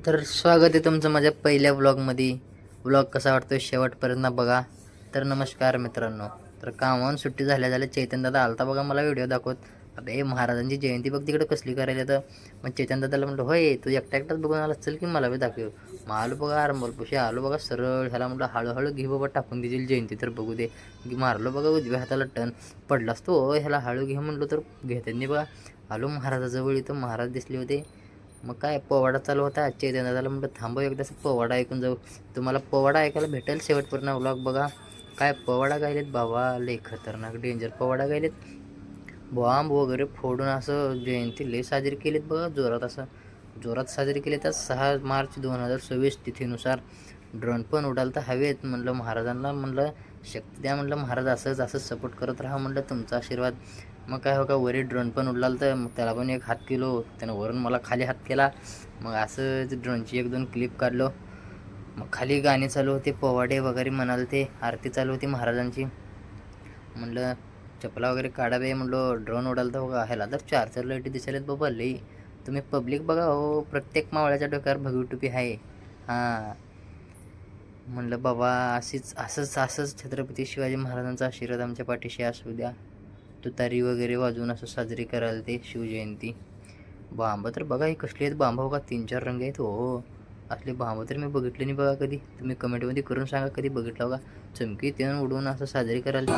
तर स्वागत आहे तुमचं माझ्या पहिल्या व्लॉगमध्ये. व्लॉग कसा वाटतो शेवटपर्यंत बघा. तर नमस्कार मित्रांनो. तर कामावून सुट्टी झाल्या चैतन दादा आलता बघा मला व्हिडिओ दाखवत. अरे महाराजांची जयंती बघ तिकडे कसली करायला. तर मग चैतन दादाला म्हटलं होय तू एकटा एकटाच बघून आला, चल की मला बी दाखव. मग आलो बघा आरंभरपुशी आलो बघा सरळ. ह्याला म्हटलं हळूहळू घे बाबा टाकून देतील जयंती तर बघू दे. मारलो बघा उजव्या हाताला टन पडलास तो. ह्याला हळू घे म्हणलो तर घेतात नाही बघा. आलो महाराजाजवळ, इथं महाराज दिसले होते. मग काय पोवाडा चालू होता. चैतन दादाला म्हटलं थांबव एकदाच पोवाडा ऐकून जाऊ. तुम्हाला पोवाडा ऐकायला भेटेल शेवटपर्यंत व्लॉग बघा. काय पोवाडा गायलेत बाबा, लय खतरनाक डेंजर पोवाडा गायलेत. बॉम्ब वगैरे फोडून असं जयंती लय साजरी केलीत बघा. जोरात साजरी केली. तर 6 मार्च 2026 तिथीनुसार ड्रोन पण उडालता हवेत. म्हणलं महाराजांना म्हणलं शक्ती द्या, म्हणलं महाराज असंच सपोर्ट करत राहा म्हणलं, तुमचा आशीर्वाद. मग काय हो का वरी ड्रोन पण उडलाल तर मग त्याला पण एक हात केलो, त्यानं वरून मला खाली हात केला. मग असं ड्रोनची 1-2 क्लिप काढलो. मग खाली गाणी चालू होते, पोवाडे वगैरे म्हणाल ते, आरती चालू होती महाराजांची. म्हणलं चपला वगैरे काढावे म्हणलं, ड्रोन उडालता बघा. ह्याला तर 4 लाईटी दिसायलेत बाबा लई. तुम्ही पब्लिक बघा हो, प्रत्येक मावळ्याच्या डोक्यावर भगवी टोपी आहे. हां म्हणलं बाबा असंच छत्रपती शिवाजी महाराजांचा आशीर्वाद आमच्या पाठीशी असू द्या. तुतारी वगैरे वाजवून असं साजरी करायला ते शिवजयंती. बांब तर बघा हे कसले आहेत बांब बघा, 3-4 रंग आहेत हो. असले बांब तर मी बघितले नाही बघा कधी. तुम्ही कमेंटमध्ये करून सांगा कधी बघितलं बघा. चमकी त्यानं उडवून असं साजरी करायला.